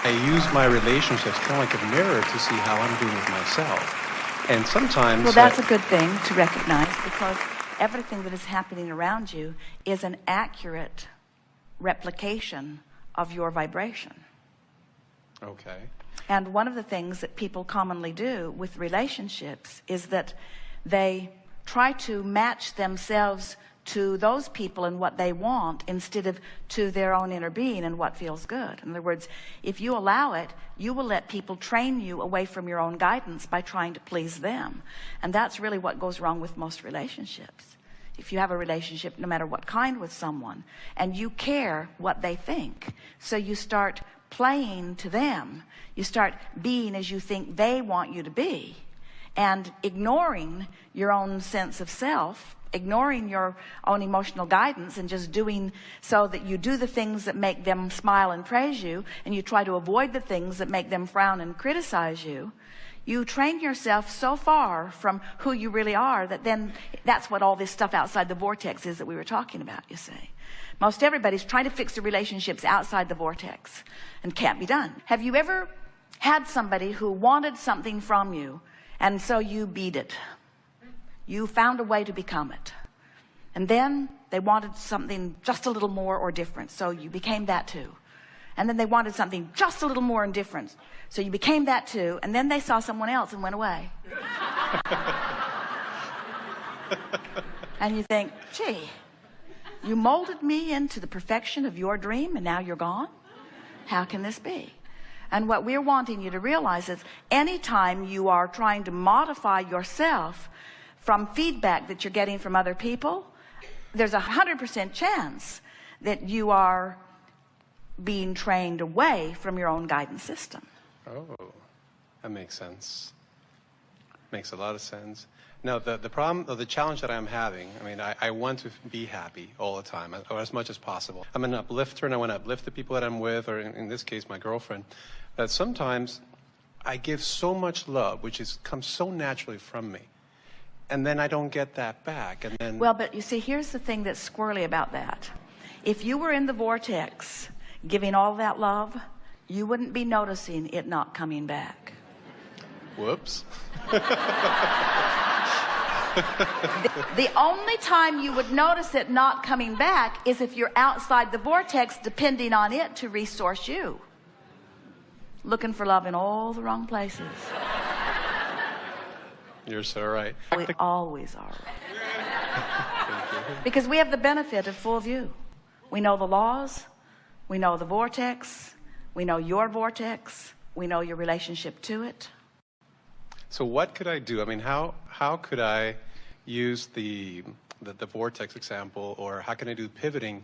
I use my relationships kind of like a mirror to see how I'm doing with myself. And sometimes... Well, that's a good thing to recognize, because everything that is happening around you is an accurate replication of your vibration. Okay. And one of the things that people commonly do with relationships is that they try to match themselves to those people and what they want instead of to their own inner being and what feels good. In other words, if you allow it, you will let people train you away from your own guidance by trying to please them. And that's really what goes wrong with most relationships. If you have a relationship, no matter what kind, with someone, and you care what they think, so you start playing to them, you start being as you think they want you to be, and ignoring your own sense of self, ignoring your own emotional guidance, and just doing so that you do the things that make them smile and praise you, and you try to avoid the things that make them frown and criticize you. You train yourself so far from who you really are that then that's what all this stuff outside the vortex is that we were talking about, you see. Most everybody's trying to fix the relationships outside the vortex and can't be done. Have you ever had somebody who wanted something from you, and so you beat it? You found a way to become it. And then they wanted something just a little more or different, so you became that too. And then they wanted something just a little more and different, so you became that too. And then they saw someone else and went away. And you think, gee, you molded me into the perfection of your dream, and now you're gone? How can this be? And what we're wanting you to realize is anytime you are trying to modify yourself from feedback that you're getting from other people, there's 100% chance that you are being trained away from your own guidance system. Oh, that makes sense. Makes a lot of sense. Now, the problem, or the challenge that I'm having, I mean, I want to be happy all the time, or as much as possible. I'm an uplifter, and I want to uplift the people that I'm with, or in this case, my girlfriend. But sometimes I give so much love, which comes so naturally from me, and then I don't get that back. And then, well, but you see, here's the thing that's squirrely about that. If you were in the vortex giving all that love, you wouldn't be noticing it not coming back. Whoops. The only time you would notice it not coming back is if you're outside the vortex, depending on it to resource you. Looking for love in all the wrong places. You're so right. We always are right. Because we have the benefit of full view. We know the laws. We know the vortex. We know your vortex. We know your relationship to it. So what could I do? I mean, how could I use the vortex example, or how can I do pivoting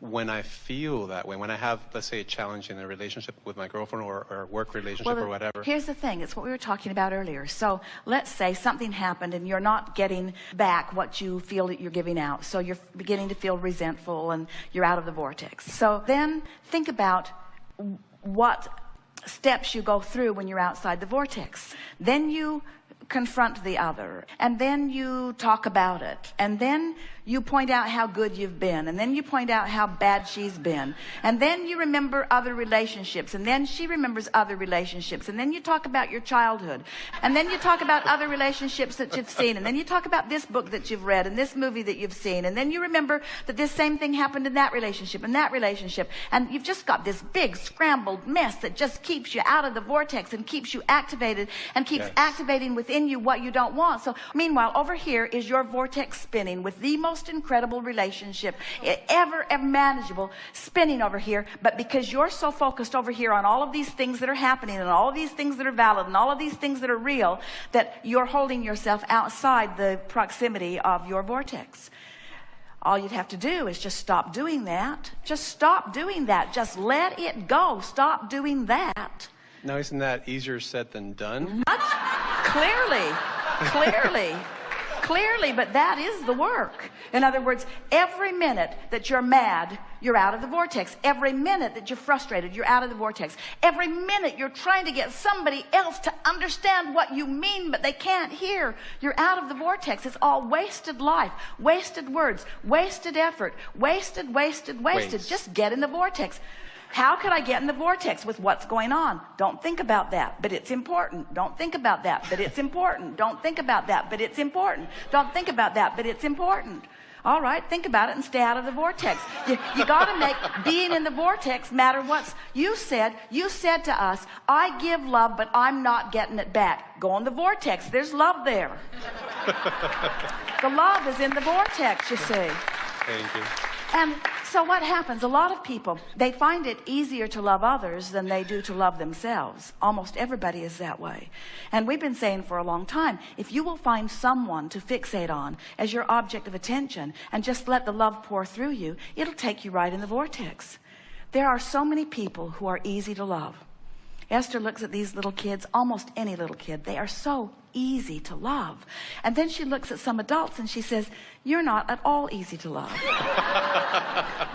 when I feel that way, when I have, let's say, a challenge in a relationship with my girlfriend or a work relationship or whatever? Here's the thing. It's what we were talking about earlier. So let's say something happened and you're not getting back what you feel that you're giving out. So you're beginning to feel resentful and you're out of the vortex. So then think about what steps you go through when you're outside the vortex. Then you confront the other, and then you talk about it, and then you point out how good you've been, and then you point out how bad she's been, and then you remember other relationships, and then she remembers other relationships, and then you talk about your childhood, and then you talk about other relationships that you've seen, and then you talk about this book that you've read and this movie that you've seen, and then you remember that this same thing happened in that relationship and that relationship, and you've just got this big scrambled mess that just keeps you out of the vortex and keeps you activated and keeps activating within you what you don't want. So meanwhile, over here is your vortex spinning with the most incredible relationship ever manageable, spinning over here. But because you're so focused over here on all of these things that are happening and all of these things that are valid and all of these things that are real, that you're holding yourself outside the proximity of your vortex. All you'd have to do is just stop doing that. Just stop doing that. Just let it go. Stop doing that. Now, isn't that easier said than done? Clearly, but that is the work. In other words, every minute that you're mad, you're out of the vortex. Every minute that you're frustrated, you're out of the vortex. Every minute you're trying to get somebody else to understand what you mean, but they can't hear, you're out of the vortex. It's all wasted life, wasted words, wasted effort, wasted. Just get in the vortex. How could I get in the vortex with what's going on? Don't think about that, but it's important. Don't think about that, but it's important. Don't think about that, but it's important. Don't think about that, but it's important. All right, think about it and stay out of the vortex. You got to make being in the vortex matter what's... You said to us, I give love, but I'm not getting it back. Go in the vortex. There's love there. The love is in the vortex, you see. Thank you. And so what happens? A lot of people, they find it easier to love others than they do to love themselves. Almost everybody is that way. And we've been saying for a long time, if you will find someone to fixate on as your object of attention and just let the love pour through you, it'll take you right in the vortex. There are so many people who are easy to love. Esther looks at these little kids, almost any little kid. They are so easy to love. And then she looks at some adults and she says, you're not at all easy to love.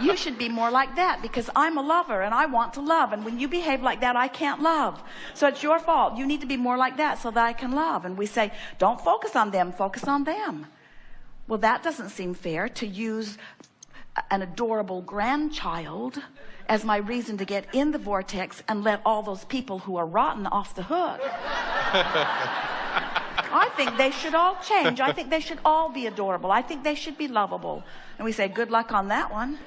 You should be more like that because I'm a lover and I want to love. And when you behave like that, I can't love. So it's your fault. You need to be more like that so that I can love. And we say, don't focus on them, focus on them. Well, that doesn't seem fair to use an adorable grandchild as my reason to get in the vortex and let all those people who are rotten off the hook. I think they should all change. I think they should all be adorable. I think they should be lovable. And we say, good luck on that one.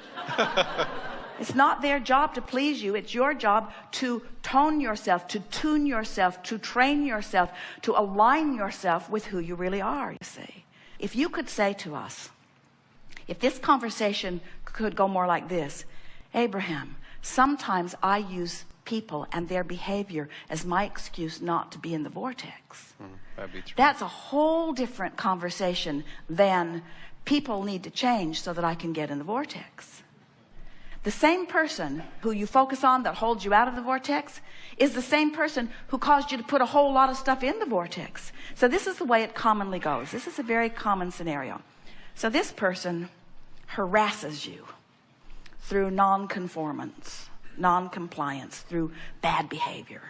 It's not their job to please you. It's your job to tone yourself, to tune yourself, to train yourself, to align yourself with who you really are, you see. If you could say to us, if this conversation could go more like this, Abraham, sometimes I use people and their behavior as my excuse not to be in the vortex. That'd be true. That's a whole different conversation than people need to change so that I can get in the vortex. The same person who you focus on that holds you out of the vortex is the same person who caused you to put a whole lot of stuff in the vortex. So this is the way it commonly goes. This is a very common scenario. So this person harasses you through non-conformance, non-compliance, through bad behavior,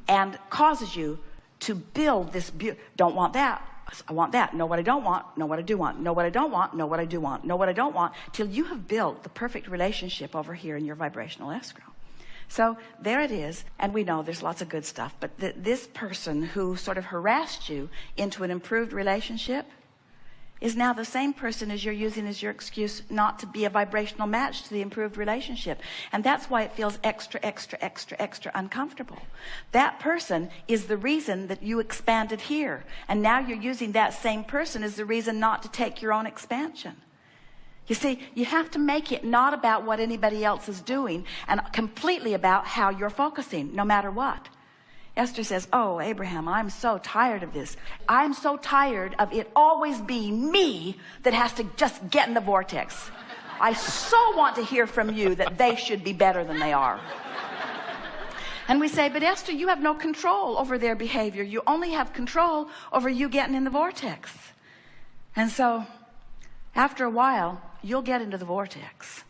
and causes you to build this, don't want that, I want that, know what I don't want, know what I do want, know what I don't want, know what I do want, know what I don't want, till you have built the perfect relationship over here in your vibrational escrow. So there it is, and we know there's lots of good stuff, but this person who sort of harassed you into an improved relationship is now the same person as you're using as your excuse not to be a vibrational match to the improved relationship. And that's why it feels extra, extra, extra, extra uncomfortable. That person is the reason that you expanded here. And now you're using that same person as the reason not to take your own expansion. You see, you have to make it not about what anybody else is doing and completely about how you're focusing, no matter what. Esther says, oh, Abraham, I'm so tired of this. I'm so tired of it always being me that has to just get in the vortex. I so want to hear from you that they should be better than they are. And we say, but Esther, you have no control over their behavior. You only have control over you getting in the vortex. And so after a while, you'll get into the vortex.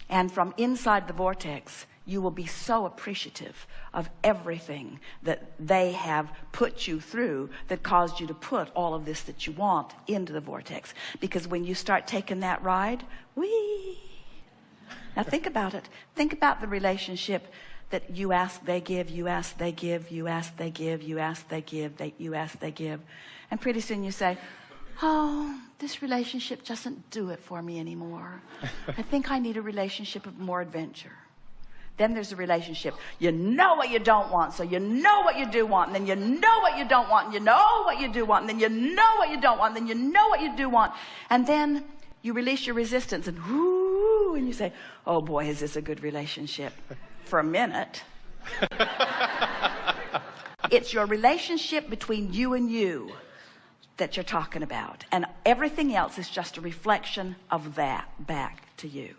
And from inside the vortex, you will be so appreciative of everything that they have put you through that caused you to put all of this that you want into the vortex. Because when you start taking that ride, whee! Now think about it. Think about the relationship that you ask, they give, you ask, they give, you ask, they give, you ask, they give, you ask, they give. And pretty soon you say, oh, this relationship doesn't do it for me anymore. I think I need a relationship of more adventure. Then there's a relationship. You know what you don't want, so you know what you do want, and then you know what you don't want, and you know what you do want, and then you know what you don't want, and then you know what you do want. And then you release your resistance, and whoo, and you say, oh boy, is this a good relationship? For a minute. It's your relationship between you and you that you're talking about. And everything else is just a reflection of that back to you.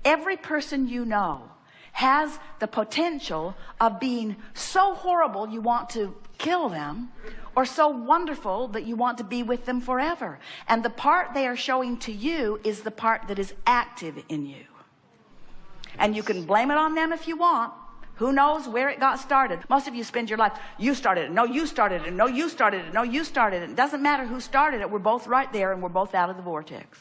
Every person you know has the potential of being so horrible you want to kill them, or so wonderful that you want to be with them forever. And the part they are showing to you is the part that is active in you. And you can blame it on them if you want. Who knows where it got started? Most of you spend your life, you started it, no, you started it, no, you started it, no, you started it. It doesn't matter who started it. We're both right there and we're both out of the vortex.